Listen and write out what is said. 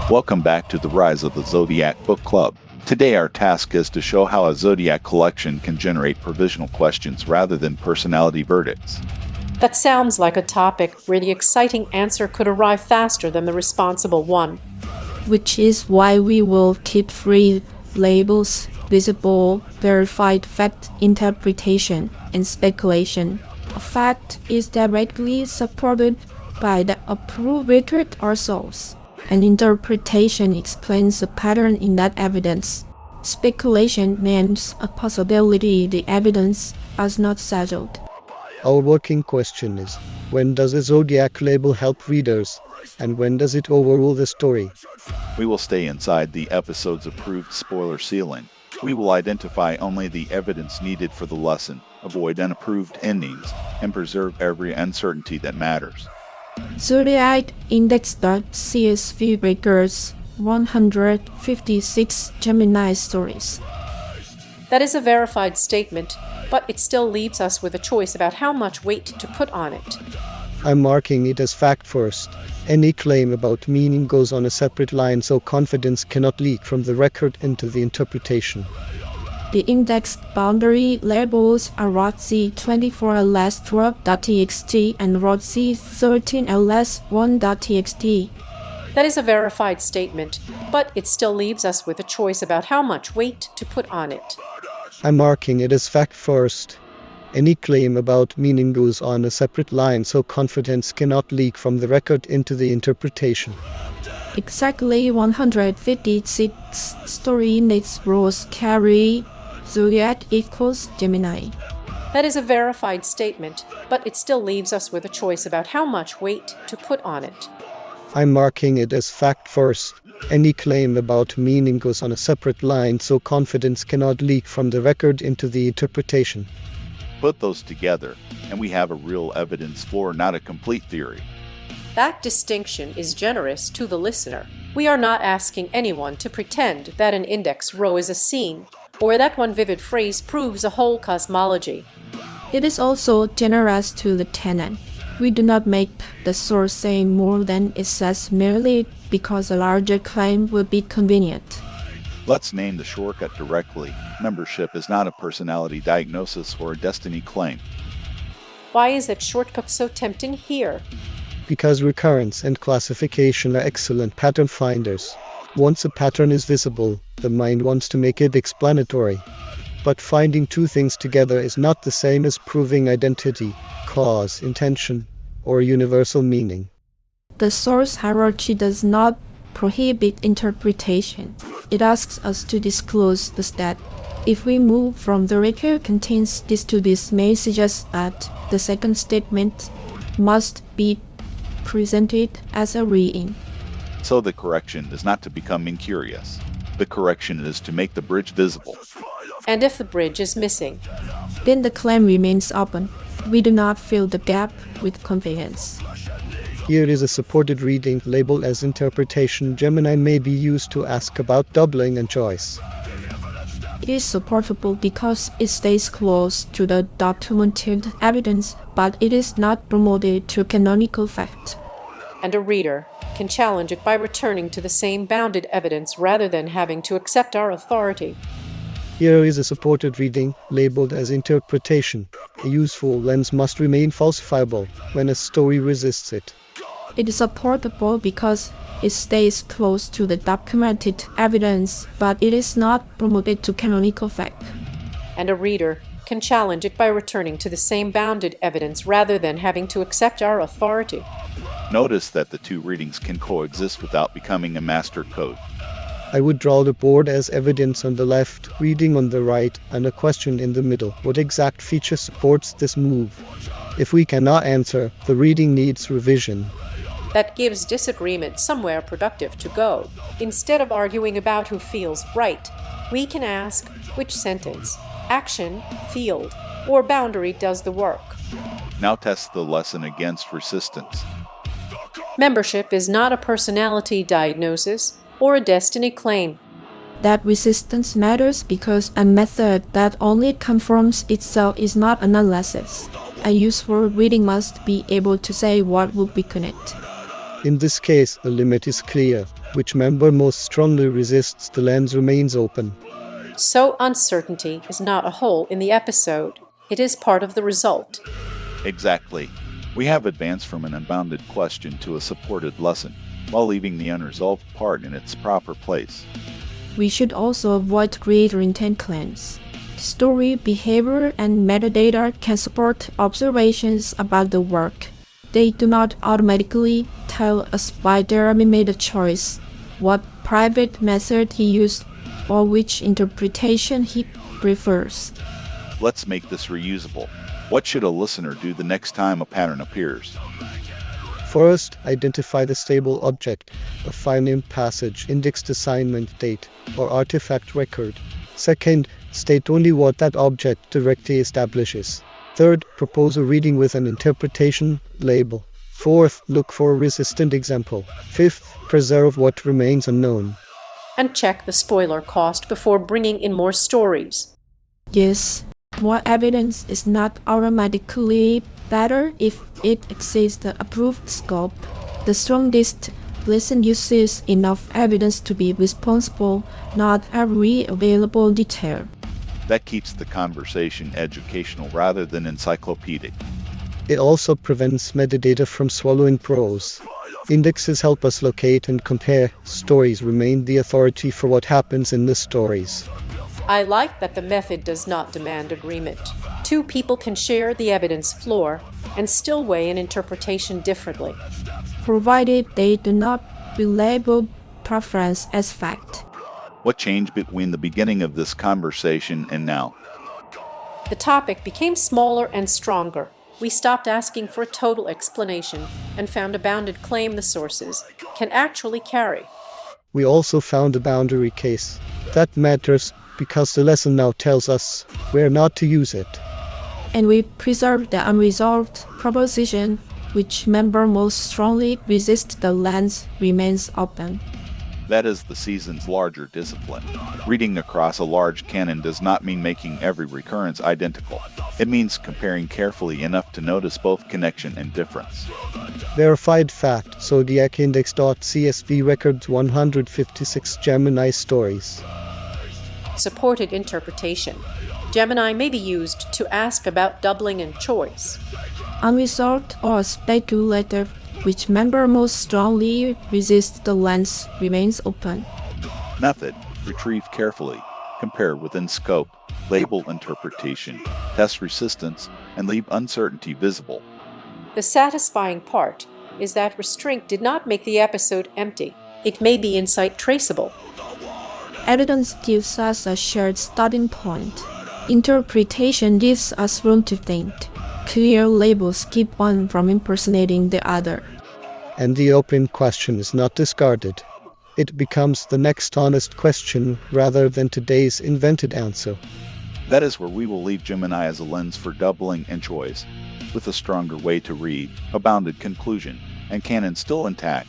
Welcome back to the Rise of the Zodiac Book Club. Today our task is to show how a Zodiac collection can generate provisional questions rather than personality verdicts. That sounds like a topic where the exciting answer could arrive faster than the responsible one. Which is why we will keep three labels: visible, verified fact, interpretation, and speculation. A fact is directly supported by the approved record or source. An interpretation explains a pattern in that evidence. Speculation means a possibility the evidence is not settled. Our working question is, when does a Zodiac label help readers, and when does it overrule the story? We will stay inside the episode's approved spoiler ceiling. We will identify only the evidence needed for the lesson, avoid unapproved endings, and preserve every uncertainty that matters. Zodiac Index.csv records 156 Gemini stories. That is a verified statement, but it still leaves us with a choice about how much weight to put on it. I'm marking it as fact first. Any claim about meaning goes on a separate line so confidence cannot leak from the record into the interpretation. The index boundary labels are ROTC24ls12.txt and ROTC13ls1.txt. That is a verified statement, but it still leaves us with a choice about how much weight to put on it. I'm marking it as fact first. Any claim about meaning goes on a separate line so confidence cannot leak from the record into the interpretation. Exactly 156 story index rows carry Zodiac equals Gemini. That is a verified statement, but it still leaves us with a choice about how much weight to put on it. I'm marking it as fact first. Any claim about meaning goes on a separate line so confidence cannot leak from the record into the interpretation. Put those together, and we have a real evidence for, not a complete theory. That distinction is generous to the listener. We are not asking anyone to pretend that an index row is a scene, or that one vivid phrase proves a whole cosmology. It is also generous to the tenant. We do not make the source say more than it says merely because a larger claim would be convenient. Let's name the shortcut directly. Membership is not a personality diagnosis or a destiny claim. Why is that shortcut so tempting here? Because recurrence and classification are excellent pattern finders. Once a pattern is visible, the mind wants to make it explanatory. But finding two things together is not the same as proving identity, cause, intention, or universal meaning. The source hierarchy does not prohibit interpretation. It asks us to disclose the stat. If we move from the record contains this to this may suggest that the second statement must be presented as a reading. So the correction is not to become incurious. The correction is to make the bridge visible. And if the bridge is missing, then the claim remains open. We do not fill the gap with confidence. Here is a supported reading labeled as interpretation. Gemini may be used to ask about doubling and choice. It is supportable because it stays close to the documented evidence, but it is not promoted to canonical fact. And a reader can challenge it by returning to the same bounded evidence rather than having to accept our authority. Here is a supported reading labeled as interpretation. A useful lens must remain falsifiable when a story resists it. It is supportable because it stays close to the documented evidence, but it is not promoted to canonical fact. And a reader can challenge it by returning to the same bounded evidence rather than having to accept our authority. Notice that the two readings can coexist without becoming a master code. I would draw the board as evidence on the left, reading on the right, and a question in the middle. What exact feature supports this move? If we cannot answer, the reading needs revision. That gives disagreement somewhere productive to go. Instead of arguing about who feels right, we can ask which sentence, action, field, or boundary does the work. Now test the lesson against resistance. Membership is not a personality diagnosis or a destiny claim. That resistance matters because a method that only confirms itself is not analysis. A useful reading must be able to say what would weaken it. In this case, the limit is clear. Which member most strongly resists the lens remains open. So uncertainty is not a hole in the episode. It is part of the result. Exactly. We have advanced from an unbounded question to a supported lesson, while leaving the unresolved part in its proper place. We should also avoid greater intent claims. Story, behavior, and metadata can support observations about the work. They do not automatically tell us why Jeremy made a choice, what private method he used, or which interpretation he prefers. Let's make this reusable. What should a listener do the next time a pattern appears? First, identify the stable object, a file name passage, indexed assignment date, or artifact record. Second, state only what that object directly establishes. Third, propose a reading with an interpretation label. Fourth, look for a resistant example. Fifth, preserve what remains unknown. And check the spoiler cost before bringing in more stories. Yes, more evidence is not automatically better if it exceeds the approved scope. The strongest lesson uses enough evidence to be responsible, not every available detail. That keeps the conversation educational rather than encyclopedic. It also prevents metadata from swallowing prose. Indexes help us locate and compare. Stories remain the authority for what happens in the stories. I like that the method does not demand agreement. Two people can share the evidence floor and still weigh an interpretation differently. Provided they do not belabel preference as fact. What changed between the beginning of this conversation and now? The topic became smaller and stronger. We stopped asking for a total explanation and found a bounded claim the sources can actually carry. We also found a boundary case. That matters because the lesson now tells us where not to use it. And we preserve the unresolved proposition, which member most strongly resists the lens remains open. That is the season's larger discipline. Reading across a large canon does not mean making every recurrence identical. It means comparing carefully enough to notice both connection and difference. Verified fact, Zodiac index.csv records 156 Gemini stories. Supported interpretation. Gemini may be used to ask about doubling and choice. Unresolved or speculative, which member most strongly resists the lens remains open. Method. Retrieve carefully. Compare within scope. Label interpretation. Test resistance. And leave uncertainty visible. The satisfying part is that restraint did not make the episode empty. It may be insight traceable. Evidence gives us a shared starting point. Interpretation gives us room to think. Clear labels keep one from impersonating the other. And the open question is not discarded. It becomes the next honest question rather than today's invented answer. That is where we will leave Gemini as a lens for doubling and choice, with a stronger way to read, a bounded conclusion, and canon still intact.